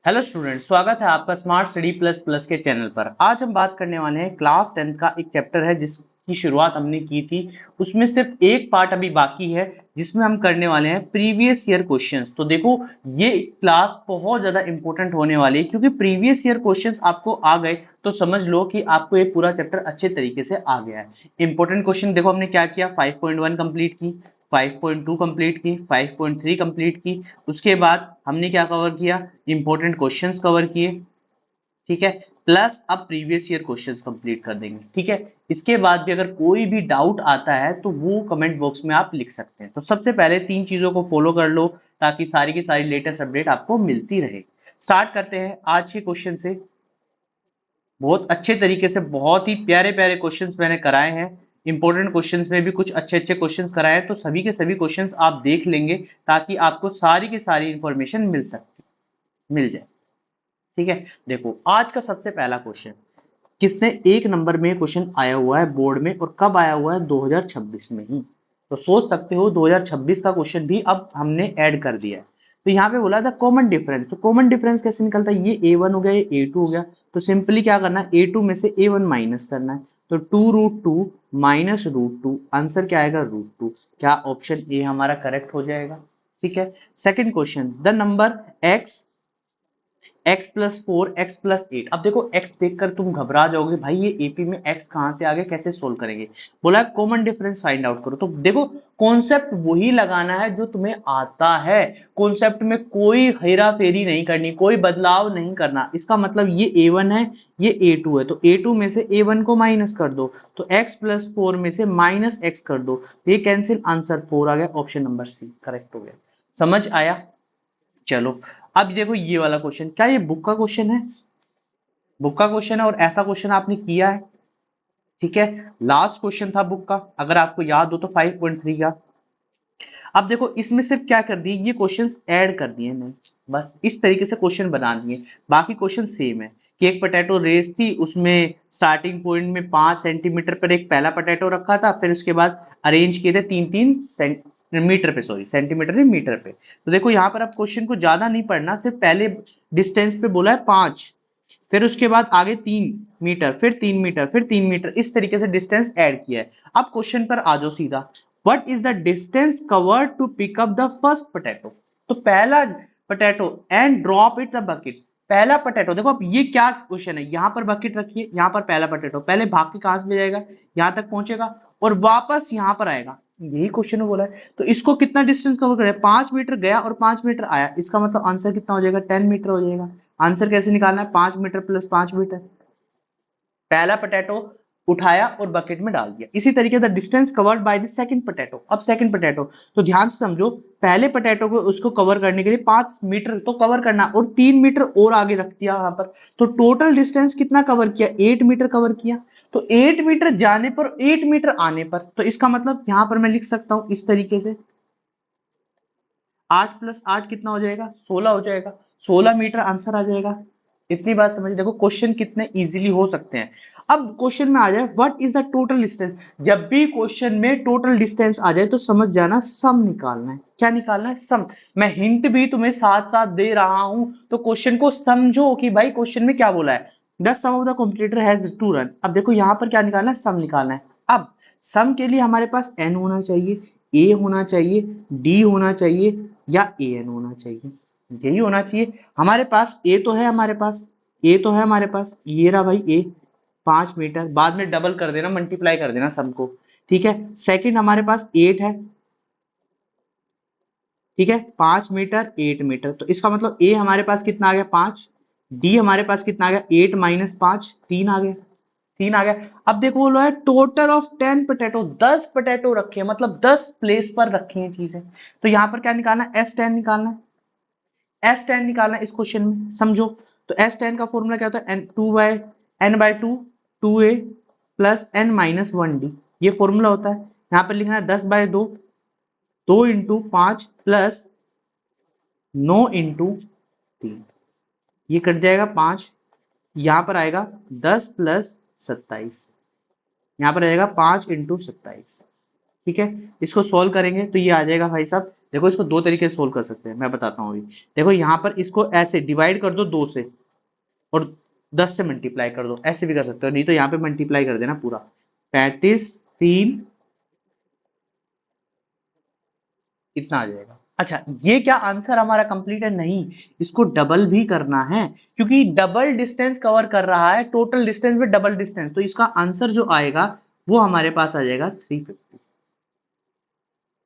Hello student, स्वागत है आपका स्मार्ट स्टडी प्लस प्लस के चैनल पर। आज हम बात करने वाले हैं क्लास 10 का एक चैप्टर है जिसकी शुरुआत हमने की थी। उसमें सिर्फ एक पार्ट अभी बाकी है जिसमें हम करने वाले हैं प्रीवियस ईयर क्वेश्चंस। तो देखो, ये क्लास बहुत ज्यादा इंपॉर्टेंट होने वाली है क्योंकि प्रीवियस ईयर क्वेश्चंस आपको आ गए तो समझ लो कि आपको ये पूरा चैप्टर अच्छे तरीके से आ गया है। इंपॉर्टेंट क्वेश्चन देखो, हमने क्या किया, 5.1 कंप्लीट की, 5.2 कंप्लीट की, 5.3 कंप्लीट की। उसके बाद हमने क्या कवर किया, इंपॉर्टेंट क्वेश्चंस कवर किए, ठीक है। प्लस अब प्रीवियस ईयर क्वेश्चंस कंप्लीट कर देंगे, ठीक है। इसके बाद भी अगर कोई भी डाउट आता है तो वो कमेंट बॉक्स में आप लिख सकते हैं। तो सबसे पहले तीन चीजों को फॉलो कर लो ताकि सारी की सारी लेटेस्ट अपडेट आपको मिलती रहे। स्टार्ट करते हैं आज के क्वेश्चन से। बहुत अच्छे तरीके से बहुत ही प्यारे प्यारे क्वेश्चंस मैंने कराए हैं। इंपॉर्टेंट क्वेश्चंस में भी कुछ अच्छे अच्छे क्वेश्चंस कराए हैं, तो सभी के सभी क्वेश्चंस आप देख लेंगे ताकि आपको सारी की सारी इंफॉर्मेशन मिल जाए, ठीक है। देखो, आज का सबसे पहला क्वेश्चन किसने एक नंबर में क्वेश्चन आया हुआ है बोर्ड में, और कब आया हुआ है, 2026 में ही। तो सोच सकते हो 2026 का क्वेश्चन भी अब हमने ऐड कर दिया है। तो यहाँ पे बोला था कॉमन डिफरेंस। तो कॉमन डिफरेंस कैसे निकलता है, ये A1 हो गया, ये A2 हो गया। तो सिंपली क्या करना है, A2 में से A1 माइनस करना है। तो 2√2 माइनस √2, आंसर क्या आएगा, √2। क्या ऑप्शन ए हमारा करेक्ट हो जाएगा, ठीक है। Second question, the number x x+4 x+8। अब देखो, x देखकर तुम घबरा जाओगे, भाई ये एपी में x कहां से आ गया, कैसे सोल्व करेंगे। बोला कॉमन डिफरेंस फाइंड आउट करो। तो देखो, कॉन्सेप्ट वही लगाना है जो तुम्हें आता है। कॉन्सेप्ट में कोई हेरा फेरी नहीं करनी, कोई बदलाव नहीं करना। इसका मतलब ये A1 है, ये A2 है, तो A2 में से A1 को माइनस कर दो, तो x+4 में से माइनस x कर दो, ये कैंसिल, आंसर 4 आ गया। ऑप्शन नंबर सी करेक्ट हो गया। समझ आया। चलो, अब देखो ये वाला क्वेश्चन, क्या ये बुक का क्वेश्चन है, बुक का क्वेश्चन है और ऐसा क्वेश्चन आपने किया है, ठीक है। लास्ट क्वेश्चन था बुक का, अगर आपको याद हो तो 5.3 का। अब देखो, इसमें सिर्फ क्या कर दिए, ये क्वेश्चंस ऐड कर दिए नहीं, बस इस तरीके से क्वेश्चन बना दिए। बाकी क्वेश्चन सेम है कि एक पोटैटो रेस थी, उसमें स्टार्टिंग पॉइंट में 5 सेंटीमीटर पर एक पहला पोटैटो रखा था, फिर उसके बाद अरेंज किए थे 3-3 मीटर पे, सॉरी सेंटीमीटर नहीं मीटर पे। तो देखो यहाँ पर अब क्वेश्चन को ज्यादा नहीं पढ़ना, सिर्फ पहले डिस्टेंस पे बोला है 5, फिर उसके बाद आगे 3 मीटर, फिर 3 मीटर, फिर 3 मीटर, इस तरीके से डिस्टेंस ऐड किया है। अब क्वेश्चन पर आ जाओ सीधा, what is the distance covered to pick up the first potato. तो पहला potato and drop it the bucket. पहला पोटैटो, देखो अब ये क्या क्वेश्चन है, यहां पर बकेट रखिए, यहां पर पहला पोटैटो पहले भाग के कहां से ले जाएगा, यहां तक पहुंचेगा और वापस यहां पर आएगा, यही क्वेश्चन में बोला है। तो इसको कितना डिस्टेंस कवर करे, 5 मीटर गया और 5 मीटर आया, इसका मतलब आंसर कितना हो जाएगा, 10 मीटर हो जाएगा। आंसर कैसे निकालना है, 5 मीटर प्लस 5 मीटर। पहला पोटैटो उठाया और बकेट में डाल दिया। इसी तरीके the distance covered by the second potato. अब सेकंड पोटैटो, तो ध्यान से समझो, पहले पोटैटो को उसको कवर करने के लिए 5 मीटर तो कवर करना और 3 मीटर और आगे रख दिया वहां पर। तो टोटल डिस्टेंस कितना कवर किया, 8 मीटर कवर किया। तो 8 मीटर जाने पर 8 मीटर आने पर, तो इसका मतलब यहां पर मैं लिख सकता हूं इस तरीके से, 8 + 8 कितना हो जाएगा, 16 हो जाएगा। 16 मीटर आंसर आ जाएगा। इतनी बात समझिए। देखो क्वेश्चन कितने इजीली हो सकते हैं। अब क्वेश्चन में आ जाए, what is the total distance. जब भी क्वेश्चन में टोटल डिस्टेंस आ जाए तो समझ जाना सम निकालना है। क्या निकालना है, सम। मैं हिंट भी तुम्हें साथ साथ दे रहा हूं, तो क्वेश्चन को समझो कि भाई क्वेश्चन में क्या बोला है। The sum of the competitor has to run. अब देखो यहां पर क्या निकालना है, सम निकालना है। अब सम के लिए हमारे पास एन होना चाहिए, ए होना चाहिए, डी होना चाहिए, या ए एन होना चाहिए, यही होना चाहिए। हमारे पास ए तो है, हमारे पास ए तो है, हमारे पास ये रहा भाई ए, 5 मीटर, बाद में डबल कर देना, मल्टीप्लाई कर देना सबको, ठीक है। सेकंड हमारे पास 8 है, ठीक है, 5 मीटर 8 मीटर, तो इसका मतलब ए हमारे पास कितना आ गया, 5। डी हमारे पास कितना आ गया, 8 - 5, 3 आ गया, 3 आ गया। अब देखो बोलो है टोटल ऑफ 10 पोटैटो, 10 पोटैटो रखे हैं, मतलब 10 प्लेस पर रखी हैं चीजें। तो यहां पर क्या निकालना है, S10 निकालना है, S10 निकालना है इस क्वेश्चन में, समझो। तो S10 का फॉर्मूला क्या होता है, n/2 2a प्लस n-1d, ये फॉर्मूला होता है। यहां पर लिखना है 10/2, 2 × 5 प्लस 9 × 3, ये कट जाएगा 5, यहां पर आएगा 10 प्लस 27, यहां पर आएगा 5 × 27, ठीक है। इसको सॉल्व करेंगे तो ये आ जाएगा भाई साहब देखो इसको दो तरीके से सोल्व कर सकते हैं, मैं बताता हूँ अभी। देखो यहाँ पर इसको ऐसे डिवाइड कर दो 2 से और 10 से मल्टीप्लाई कर दो, ऐसे भी कर सकते हो, नहीं तो यहाँ पे मल्टीप्लाई कर देना पूरा। 35 3 इतना आ जाएगा। अच्छा ये क्या आंसर हमारा कंप्लीट है? नहीं, इसको डबल भी करना है, क्योंकि डबल डिस्टेंस कवर कर रहा है, टोटल डिस्टेंस में डबल डिस्टेंस, तो इसका आंसर जो आएगा वो हमारे पास आ जाएगा 350।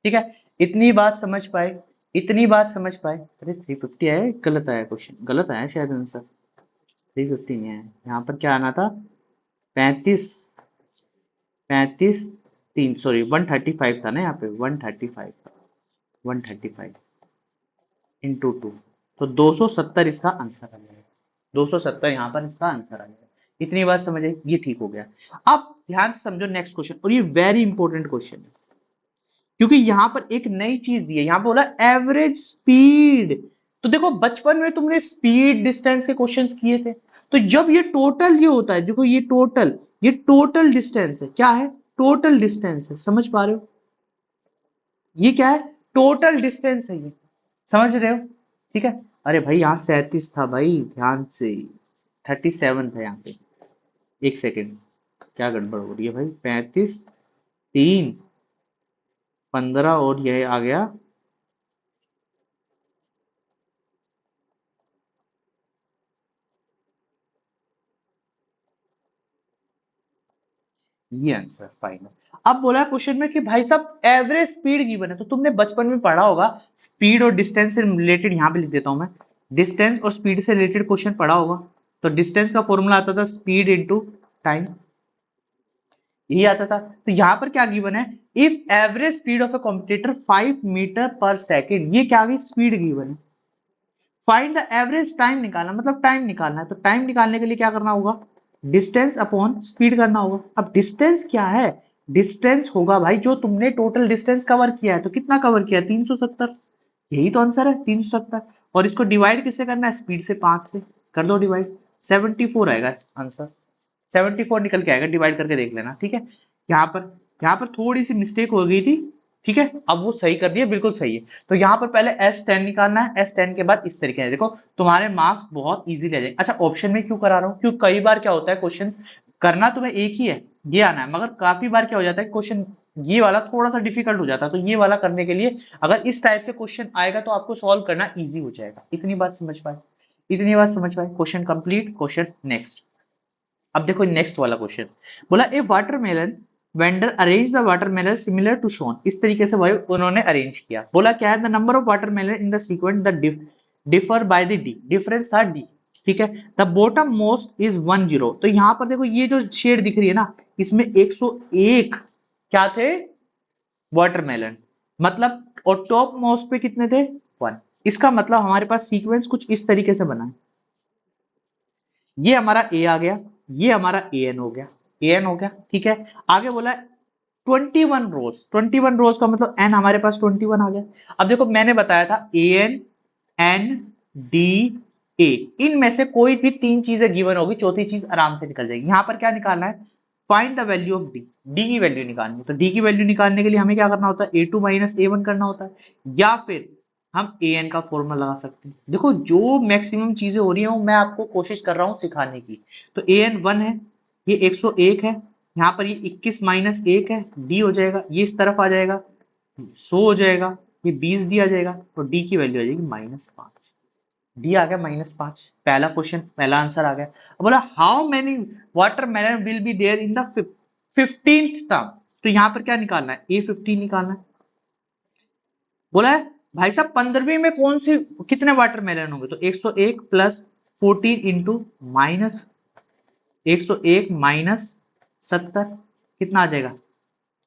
ठीक है, इतनी बात समझ पाए? इतनी बात समझ पाए? अरे 350 आया, गलत आया क्वेश्चन, गलत आया शायद आंसर, 350 नहीं है, यहाँ पर क्या आना था? 35 35 3 सॉरी 135 था ना, यहाँ पे 135 था, 135 इंटू 2, तो 270 इसका आंसर आ जाएगा, 270 यहाँ पर इसका आंसर आ जाएगा। इतनी बात समझे? ये ठीक हो गया। अब ध्यान से समझो नेक्स्ट क्वेश्चन, और ये वेरी इंपॉर्टेंट क्वेश्चन है, क्योंकि यहाँ पर एक नई चीज दी है, यहाँ पे बोला एवरेज स्पीड। तो देखो बचपन में तुमने स्पीड डिस्टेंस के क्वेश्चंस किए थे, तो जब ये टोटल ये होता है, देखो ये टोटल डिस्टेंस है, क्या है? टोटल डिस्टेंस है, समझ पा रहे हो? ये क्या है? टोटल डिस्टेंस है ये, समझ रहे हो? ठीक है। अरे भाई यहाँ 37 था भाई, ध्यान से 37 था यहाँ पे, एक सेकेंड, क्या गड़बड़ हो रही है भाई? 35 3 15 और यह आ गया, ये आंसर फाइनल। अब बोला क्वेश्चन में कि भाई साहब एवरेज स्पीड गिवन है, तो तुमने बचपन में पढ़ा होगा स्पीड और डिस्टेंस से रिलेटेड, यहां पे लिख देता हूं मैं, डिस्टेंस और स्पीड से रिलेटेड क्वेश्चन पढ़ा होगा। तो डिस्टेंस का फॉर्मूला आता था स्पीड इनटू टाइम, यही आता था। तो यहां पर क्या गिवन है? If average speed of a competitor 5 meter पर सेकेंड, ये क्या आ गई? स्पीड गिवन है। फाइंड द एवरेज टाइम निकालना, मतलब टाइम निकालना है, तो टाइम निकालने के लिए क्या करना होगा? डिस्टेंस अपॉन स्पीड करना होगा। अब डिस्टेंस क्या है? डिस्टेंस होगा भाई जो तुमने टोटल डिस्टेंस कवर किया है, तो कितना कवर किया है? 370, यही तो आंसर है 370। और इसको डिवाइड किससे करना है? स्पीड से, 5 से कर दो डिवाइड, 74 आएगा आंसर, 74 निकल के आएगा, डिवाइड करके देख लेना। ठीक है, यहाँ पर थोड़ी सी मिस्टेक हो गई थी, ठीक है, अब वो सही कर दिया, बिल्कुल सही है। तो यहाँ पर पहले S10 निकालना है, S10 के बाद इस तरीके से, देखो तुम्हारे मार्क्स बहुत इजी रह जाएंगे। अच्छा ऑप्शन में क्यों करा रहा हूँ? क्योंकि कई बार क्या होता है, क्वेश्चन करना तुम्हें एक ही है, ये आना है, मगर काफी बार क्या हो जाता है, क्वेश्चन ये वाला थोड़ा सा डिफिकल्ट हो जाता है, तो ये वाला करने के लिए अगर इस टाइप से क्वेश्चन आएगा तो आपको सॉल्व करना इजी हो जाएगा। इतनी बात समझ पाए? इतनी बात समझ पाए? Question complete. Question next. अब देखो नेक्स्ट वाला क्वेश्चन, बोला a watermelon vendor arrange the watermelon similar to shown, इस तरीके से भाई उन्होंने अरेंज किया। बोला क्या है? The number of watermelon in the sequence the differ by the D, difference था डी। ठीक है, द बॉटम मोस्ट इज 10, तो यहां पर देखो ये जो शेड दिख रही है ना, इसमें 101 क्या थे? वाटरमेलन, मतलब, और टॉप मोस्ट पे कितने थे? 1। इसका मतलब हमारे पास सीक्वेंस कुछ इस तरीके से बना है, ये हमारा ए आ गया, ये हमारा ए एन हो गया, ए एन हो गया। ठीक है, आगे बोला 21 रोज, 21 रोज का मतलब एन हमारे पास 21 आ गया। अब देखो मैंने बताया था A N N D A, इनमें से कोई भी तीन चीजें गिवन होगी, चौथी चीज आराम से निकल जाएगी। यहां पर क्या निकालना है? Find the value of D, D की वैल्यू निकालनी है। तो डी की वैल्यू निकालने के लिए हमें क्या करना होता है? ए टू माइनस ए वन करना होता है, या फिर हम ए एन का फॉर्मूला लगा सकते हैं। देखो जो मैक्सिमम चीजें हो रही है मैं आपको कोशिश कर रहा हूं सिखाने की। तो ए एन 1 है, ये 101 है, यहाँ पर ये 21 माइनस 1 है, डी हो जाएगा, ये इस तरफ आ जाएगा 100 हो जाएगा, ये 20 डी आ जाएगा, तो डी की वैल्यू आ जाएगी -5। डी आ गया -5, पहला क्वेश्चन, पहला आंसर आ गया। अब बोला how many watermelon will be there in the 15th term, तो यहाँ पर क्या निकालना है? A15 निकालना है। बोला है भाई साहब 15वीं में कौन सी कितने वाटरमेलन होंगे? तो 101 प्लस 14 इंटू माइनस 101 माइनस 70 कितना आ जाएगा?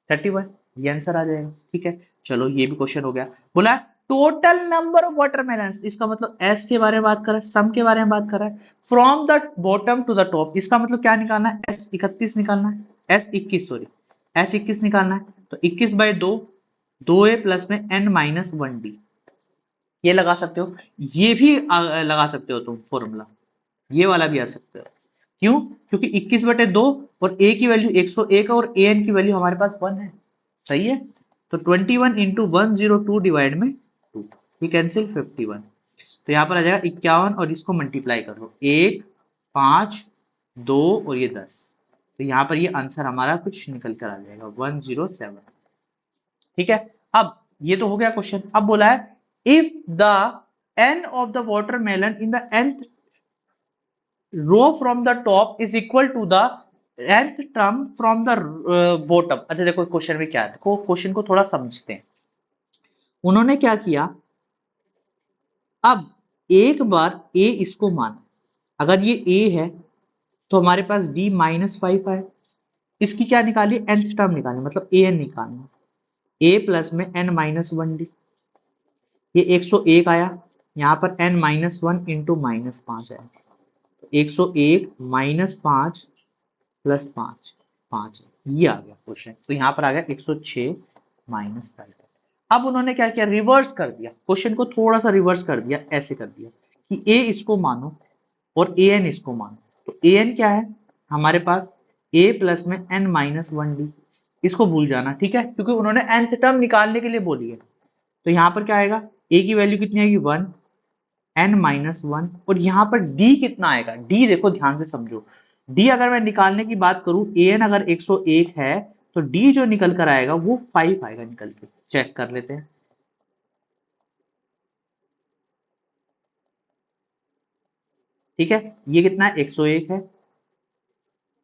31, ये आंसर आ जाएगा। ठीक है, चलो ये भी क्वेश्चन हो गया। बोला टोटल नंबर ऑफ वाटरमेलन, इसका मतलब एस के बारे में बात कर रहा है, सम के बारे में बात कर रहा है, from the bottom to the top, इसका मतलब क्या निकालना है? एस 31 निकालना है, एस 21 सॉरी, एस 21 निकालना है। तो 21 बाई 2, 2a प्लस में n माइनस 1d, ये लगा सकते हो, ये भी लगा सकते हो तुम फॉर्मूला, ये वाला भी आ सकते हो। क्यों? क्योंकि 21/2 और a की वैल्यू 101 और an की वैल्यू हमारे पास 1 है, सही है। तो 21 इंटू 102 डिवाइड में ये कैंसिल 51, तो यहाँ पर आ जाएगा 51 और इसको मल्टीप्लाई करो 1 5 2 और ये 10, तो यहाँ पर ये आंसर हमारा कुछ निकल कर आ जाएगा 107। ठीक है, अब ये तो हो गया क्वेश्चन। अब बोला है if the n of the watermelon in the nth row from the top is equal to the nth term from the bottom. अच्छा देखो क्वेश्चन में क्या है, देखो क्वेश्चन को थोड़ा समझते हैं। उन्होंने क्या किया, अब एक बार a इसको माना, अगर ये a है तो हमारे पास d -5 है, इसकी क्या निकाली, nth टर्म निकाली, मतलब an निकालना, a प्लस में n-1d, ये 101 आया, यहाँ पर n-1 इंटू -5 आया, 101 -5 प्लस 5 5, ये आ गया क्वेश्चन। तो यहाँ पर आ गया 106 -5। अब उन्होंने क्या किया, रिवर्स कर दिया क्वेश्चन को, थोड़ा सा रिवर्स कर दिया, ऐसे कर दिया कि a इसको मानो और an इसको मानो। तो an क्या है हमारे पास, a प्लस में n-1d, इसको भूल जाना, ठीक है, क्योंकि उन्होंने nth टर्म निकालने के लिए बोली है। तो यहाँ पर क्या आएगा, a की वैल्यू कितनी आएगी 1, n-1, और यहाँ पर d कितना आएगा, d देखो ध्यान से समझो, d अगर मैं निकालने की बात करूं, an अगर 101 है तो d जो निकल कर आएगा वो 5 आएगा निकल के, चेक कर लेते हैं। ठीक है, ये कितना है 101 है,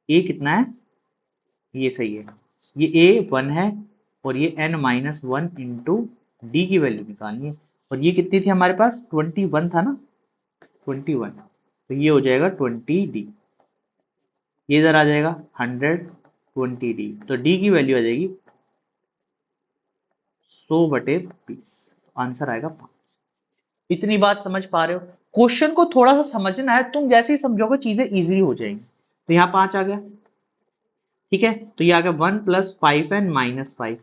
a कितना है, ये सही है, ये a 1 है और ये n-1 इंटू डी की वैल्यू निकालनी है, और ये कितनी थी हमारे पास 21 था ना, 21, तो ये हो जाएगा 20d, ये इधर आ जाएगा 120d, तो d की वैल्यू आ जाएगी 100/20, आंसर आएगा 5। इतनी बात समझ पा रहे हो, क्वेश्चन को थोड़ा सा समझना है, तुम जैसे ही समझोगे चीजें इजीली हो जाएंगी। तो यहाँ 5 आ गया, ठीक है, तो ये आ गया 1 + 5 n -5,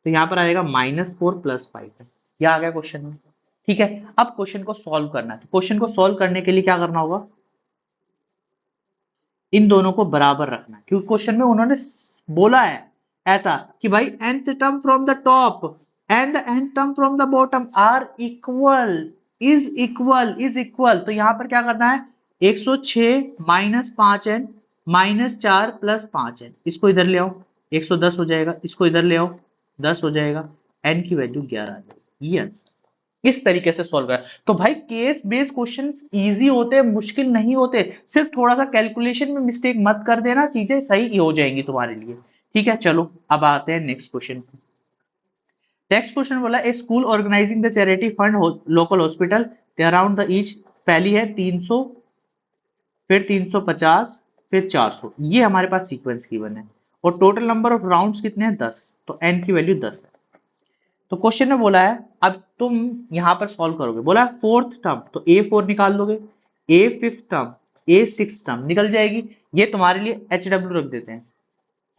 तो यहाँ पर आएगा -4 + 5 है, ये आ गया क्वेश्चन में। ठीक है, अब क्वेश्चन को सॉल्व करना है, क्वेश्चन को सॉल्व करने के लिए क्या करना होगा, इन दोनों को बराबर रखना है, क्योंकि क्वेश्चन में उन्होंने बोला है ऐसा कि भाई nth term from the top and the nth term from the bottom are equal, is equal, तो यहां पर क्या करना है, 106 -5n -4 + 5n, इसको इधर ले आओ 110 हो जाएगा, इसको इधर ले आओ 10 हो जाएगा, n की वैल्यू 11 आ जाएगी, ये आंसर। इस तरीके से सॉल्व करा। तो भाई केस बेस्ड क्वेश्चन इजी होते हैं, मुश्किल नहीं होते, सिर्फ थोड़ा सा कैलकुलेशन में मिस्टेक मत कर देना, चीजें सही हो जाएंगी तुम्हारे लिए। ठीक है, चलो अब आते हैं नेक्स्ट क्वेश्चन। नेक्स्ट क्वेश्चन बोला a school organising the charity fund local hospital around the each, पहली है 300, फिर 350, फिर 400, ये हमारे पास सीक्वेंस गिवन है, और टोटल नंबर ऑफ राउंड्स कितने हैं 10, तो n की वैल्यू 10 है। तो क्वेश्चन में बोला है अब तुम यहां पर सॉल्व करोगे, बोला है फोर्थ टर्म, तो a4 निकाल लोगे, a fifth term, a six term निकल जाएगी, ये तुम्हारे लिए HW रख देते हैं,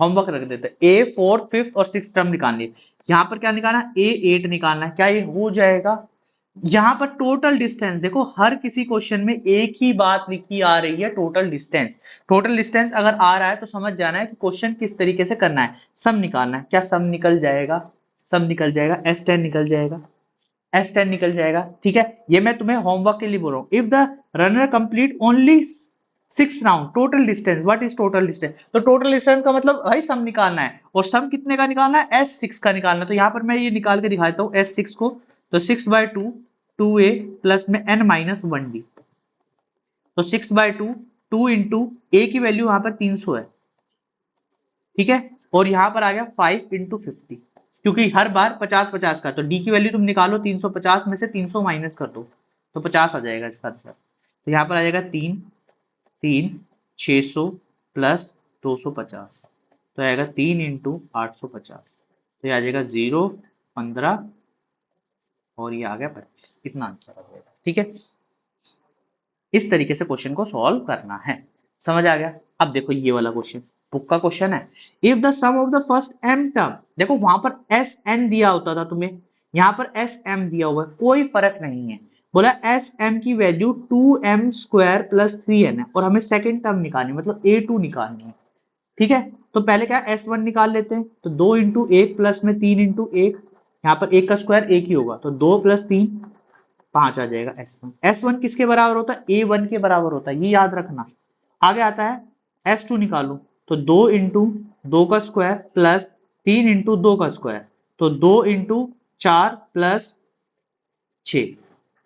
होमवर्क रख देते हैं, a फोर्थ फिफ्थ और सिक्स टर्म निकालनी है। यहां पर क्या निकालना है, a8 निकालना है, क्या ये हो जाएगा। यहां पर टोटल डिस्टेंस देखो, हर किसी क्वेश्चन में एक ही बात लिखी आ रही है, टोटल डिस्टेंस। टोटल डिस्टेंस अगर आ रहा है तो समझ जाना है कि क्वेश्चन किस तरीके से करना है, सम निकालना है, क्या सम निकल जाएगा, सम निकल जाएगा, S10 निकल जाएगा, S10 निकल जाएगा। ठीक है, ये मैं तुम्हें होमवर्क के लिए बोल रहा हूं, if the runner complete only 6 round total distance, what is total distance, तो टोटल डिस्टेंस का मतलब भाई सम निकालना है, और सम कितने का निकालना है, S6 का निकालना है। तो यहां पर मैं ये निकाल के दिखाता हूं S6 को, तो 6/2 2a प्लस में n-1d, तो 6/2 2 इंटू a की वैल्यू यहां पर 300 है, ठीक है, और यहां पर आ गया 5 इंटू 50, क्योंकि हर बार 50-50 का, तो d की वैल्यू तुम निकालो 350 में से 300 माइनस कर दो तो 50 आ जाएगा इसका आंसर। तो यहां पर आ जाएगा 3 3 600 प्लस 250, तो आएगा 3 इंटू 850, तो ये आ जाएगा 0 15 और ये आ गया 25, इतना आंसर आ जाएगा। ठीक है, इस तरीके से क्वेश्चन को सॉल्व करना है, समझ आ गया। अब देखो ये वाला क्वेश्चन बुक का क्वेश्चन है, if the sum of the first m term, देखो वहां पर एस एन दिया होता था तुम्हें, यहां पर एस एम दिया हुआ है, कोई फर्क नहीं है, बोला एस एम की वैल्यू 2m² + 3n है, और हमें सेकंड टर्म निकालनी मतलब a2 निकालनी है। ठीक है, तो पहले क्या S1 निकाल लेते हैं, तो 2 इंटू 1 प्लस में 3 इंटू 1, यहाँ पर 1 का स्क्वायर 1 ही होगा, तो 2 + 3 5 आ जाएगा S1। S1 किसके बराबर होता है? A1 के बराबर होता है, ये याद रखना। आगे आता है S2 निकालो, तो 2 इंटू 2 का स्क्वायर प्लस 3 इंटू 2 का स्क्वायर, तो 2 इंटू 4 प्लस 6,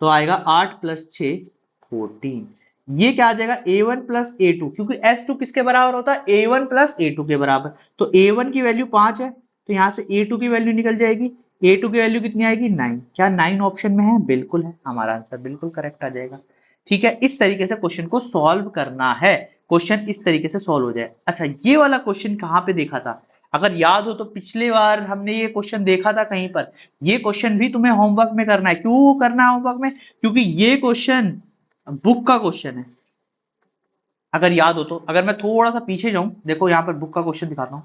तो आएगा 8 प्लस 6 14। ये क्या आ जाएगा? A1 प्लस A2, क्योंकि S2 किसके बराबर होता है? A1 प्लस A2 के बराबर। तो A1 की वैल्यू 5 है, तो यहां से A2 की वैल्यू निकल जाएगी। A2 की वैल्यू कितनी आएगी? 9। क्या 9 ऑप्शन में है? बिल्कुल है, हमारा आंसर बिल्कुल करेक्ट आ जाएगा। ठीक है, इस तरीके से क्वेश्चन को सॉल्व करना है। क्वेश्चन इस तरीके से सॉल्व हो जाए। अच्छा, ये वाला क्वेश्चन कहां पे देखा था? अगर याद हो तो पिछले बार हमने ये क्वेश्चन देखा था कहीं पर। ये क्वेश्चन भी तुम्हें होमवर्क में करना है। क्यों करना है होमवर्क में? क्योंकि ये क्वेश्चन बुक का क्वेश्चन है। अगर याद हो तो, अगर मैं थोड़ा सा पीछे जाऊं, देखो यहां पर बुक का क्वेश्चन दिखाता हूं,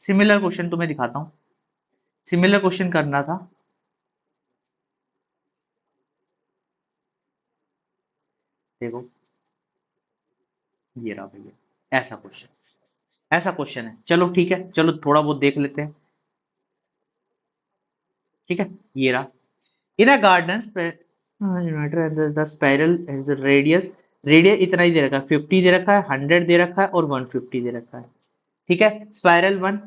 सिमिलर क्वेश्चन तुम्हें दिखाता हूं। सिमिलर क्वेश्चन करना था, देखो ये रहा भैया, ऐसा क्वेश्चन, ऐसा क्वेश्चन है। चलो ठीक है, चलो थोड़ा बहुत देख लेते हैं। ठीक है, ये रहा। In a garden the spiral radius, radius इतना ही दे रखा है, 50 दे रखा है, 100 दे रखा है और 150 दे रखा है। ठीक है, स्पाइरल 1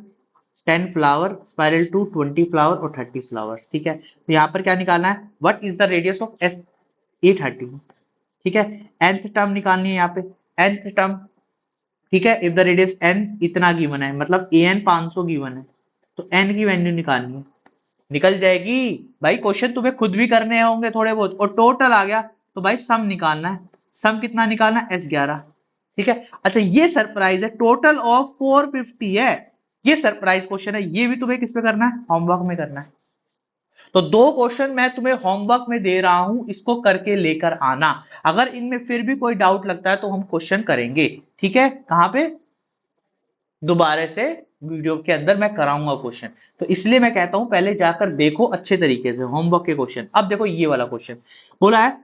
10 फ्लावर, स्पाइरल 2 20 फ्लावर और 30 फ्लावर्स। ठीक है, तो यहाँ पर क्या निकालना है? What is the radius of S A30। ठीक है, nth टर्म निकालनी है यहाँ पे, nth टर्म। ठीक है, इफ द रेडियस n इतना गिवन है, मतलब an 500 गिवन है, तो n की वैल्यू निकालनी है। निकल जाएगी भाई, क्वेश्चन तुम्हें खुद भी करने होंगे थोड़े बहुत। और टोटल आ गया तो भाई सम निकालना है। सम कितना निकालना है? S11। ठीक है, अच्छा ये सरप्राइज है, टोटल ऑफ 450 है। ये सरप्राइज क्वेश्चन है, ये भी तुम्हें किस पे करना है? होमवर्क में करना है। तो दो क्वेश्चन मैं तुम्हें होमवर्क में दे रहा हूं, इसको करके लेकर आना। अगर इनमें फिर भी कोई डाउट लगता है तो हम क्वेश्चन करेंगे। ठीक है, कहां पे? दोबारा से वीडियो के अंदर मैं कराऊंगा क्वेश्चन। तो इसलिए मैं कहता हूं पहले जाकर देखो अच्छे तरीके से होमवर्क के क्वेश्चन। अब देखो ये वाला क्वेश्चन बोला है,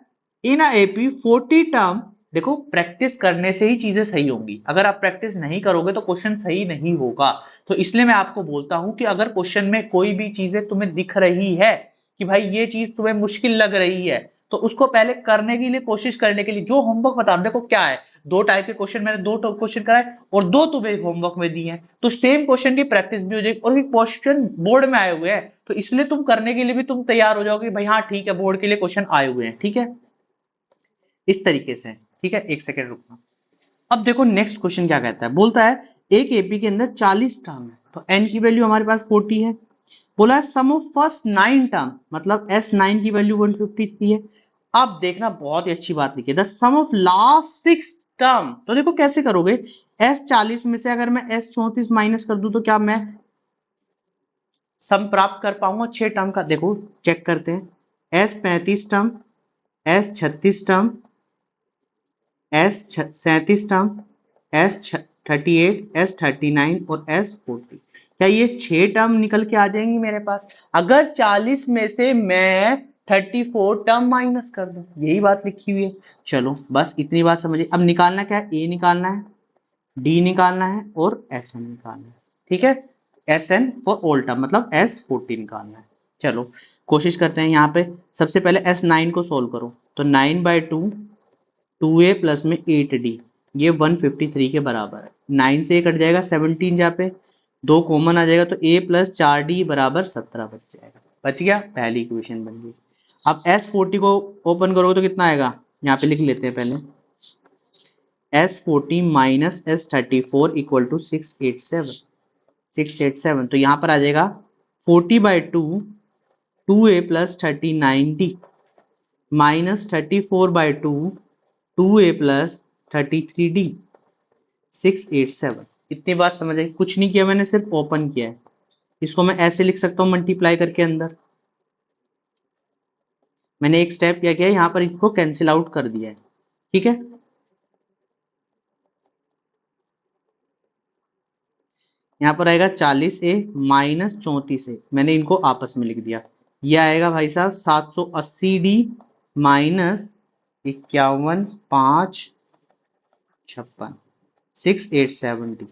इन एपी 40 टर्म। देखो प्रैक्टिस करने से ही चीजें सही होंगी, अगर आप प्रैक्टिस नहीं करोगे तो क्वेश्चन सही नहीं होगा। तो इसलिए मैं आपको बोलता हूं कि अगर क्वेश्चन में कोई भी चीजें तुम्हें दिख रही है कि भाई ये चीज तुम्हें मुश्किल लग रही है, तो उसको पहले करने के लिए, कोशिश करने के लिए जो होमवर्क बता, देखो क्या है, दो टाइप के क्वेश्चन, मैंने दो क्वेश्चन कराए और दो तुम्हें होमवर्क में दिए हैं, तो सेम क्वेश्चन की प्रैक्टिस भी हो जाएगी और ये क्वेश्चन बोर्ड में आए हुए हैं, तो इसलिए तुम करने के लिए भी तुम तैयार हो जाओगे, भाई हाँ ठीक है बोर्ड के लिए क्वेश्चन आए हुए हैं। ठीक है, इस तरीके से। ठीक है, एक सेकेंड रुकना। अब देखो नेक्स्ट क्वेश्चन क्या कहता है, बोलता है एक एपी के अंदर 40 टर्म है, तो एन की वैल्यू हमारे पास 40 है। बोला है सम ऑफ फर्स्ट 9 टर्म, मतलब S9 की वैल्यू 153 है। अब देखना बहुत ही अच्छी बात लिखी है, the sum of last 6 term. तो देखो कैसे करोगे, S40 में से अगर मैं S34 माइनस कर दूं तो क्या मैं सम प्राप्त कर पाऊंगा 6 टर्म का? देखो चेक करते हैं, S35 term, S36 term, S37 term, S38, S39 और S40। क्या ये 6 टर्म निकल के आ जाएंगी मेरे पास? अगर 40 में से मैं 34 टर्म माइनस कर दूं, यही बात लिखी हुई है। चलो बस इतनी बात समझिए। अब निकालना क्या है? ए निकालना है, डी निकालना है और एस एन निकालना है। ठीक है, S N for all term, मतलब S40 निकालना है। चलो कोशिश करते हैं। यहाँ पे सबसे पहले S9 को सोल्व करो, तो 9/2 2a प्लस में 8d, ये 153 के बराबर है। 9 से 1 कट जाएगा, 17 जहाँ पे 2 कॉमन आ जाएगा, तो a प्लस 4d बराबर 17 बच जाएगा। बच गया, पहली इक्वेशन बन गई। अब S40 को ओपन करोगे तो कितना आएगा? यहाँ पे लिख लेते हैं पहले, S40 minus S34 equal to 687। 687, तो यहाँ पर आ जाएगा 40/2 2a plus 39d minus 34/2 2a plus 33d 687। इतनी बात समझ आई? कुछ नहीं किया मैंने, सिर्फ ओपन किया है। इसको मैं ऐसे लिख सकता हूँ मल्टीप्लाई करके अंदर। मैंने एक स्टेप क्या किया, यहाँ पर इसको कैंसिल आउट कर दिया है। ठीक है, यहाँ पर आएगा 40a माइनस 34a, मैंने इनको आपस में लिख दिया। ये आएगा भाई साहब 780d माइनस 51,556 687d।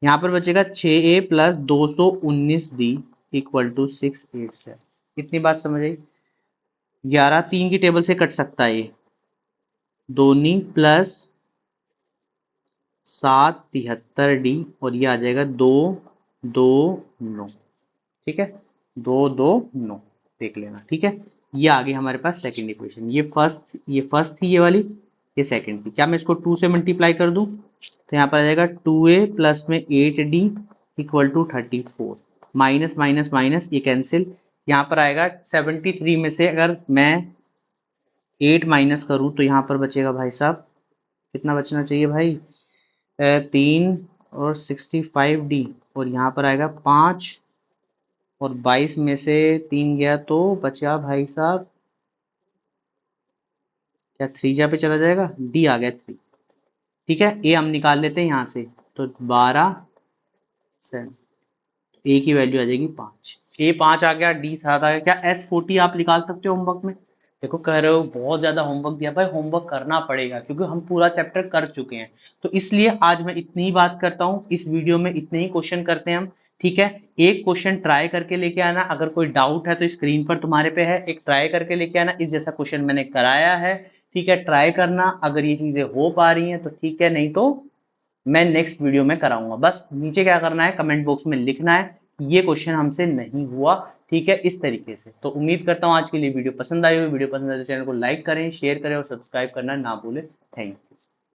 यहाँ पर बचेगा 6a plus 219d equal to 687। इतनी बात समझ आई? 11 3 की टेबल से कट सकता है ये, दूनी प्लस 7 73 डी, और ये आ जाएगा 2 2 9। ठीक है, 2 2 9, देख लेना। ठीक है, ये आ गई हमारे पास सेकंड इक्वेशन। ये फर्स्ट थी ये वाली, ये सेकंड थी। क्या मैं इसको 2 से मल्टीप्लाई कर दूं, तो यहाँ पर आ जाएगा 2a प्लस में 8d equal to 34। Minus minus minus ये कैंसिल, यहाँ पर आएगा 73 में से अगर मैं 8 माइनस करूँ तो यहाँ पर बचेगा भाई साहब, कितना बचना चाहिए भाई, 3 और 65d, और यहाँ पर आएगा 5, और 22 में से 3 गया तो बचा भाई साहब, क्या 3 जा पे चला जाएगा, डी आ गया 3। ठीक है, ए हम निकाल लेते हैं यहाँ से, तो 12 से ए की वैल्यू आ जाएगी 5। ए 5 आ गया, डी 7 आ गया। क्या एस 40 आप निकाल सकते हो होमवर्क में? देखो कह रहे हो बहुत ज्यादा होमवर्क दिया, भाई होमवर्क करना पड़ेगा क्योंकि हम पूरा चैप्टर कर चुके हैं। तो इसलिए आज मैं इतनी ही बात करता हूँ, इस वीडियो में इतने ही क्वेश्चन करते हैं हम। ठीक है, एक क्वेश्चन ट्राई करके लेके आना, अगर कोई डाउट है तो स्क्रीन पर तुम्हारे पे है, एक ट्राई करके लेके आना। इस जैसा क्वेश्चन मैंने कराया है, ठीक है, ट्राई करना। अगर ये चीजें हो पा रही हैं तो ठीक है, नहीं तो मैं नेक्स्ट वीडियो में कराऊंगा। बस नीचे क्या करना है, कमेंट बॉक्स में लिखना है ये क्वेश्चन हमसे नहीं हुआ। ठीक है, इस तरीके से। तो उम्मीद करता हूं आज के लिए वीडियो पसंद आई हो। वीडियो पसंद आए तो चैनल को लाइक करें, शेयर करें और सब्सक्राइब करना ना भूलें। Thank you.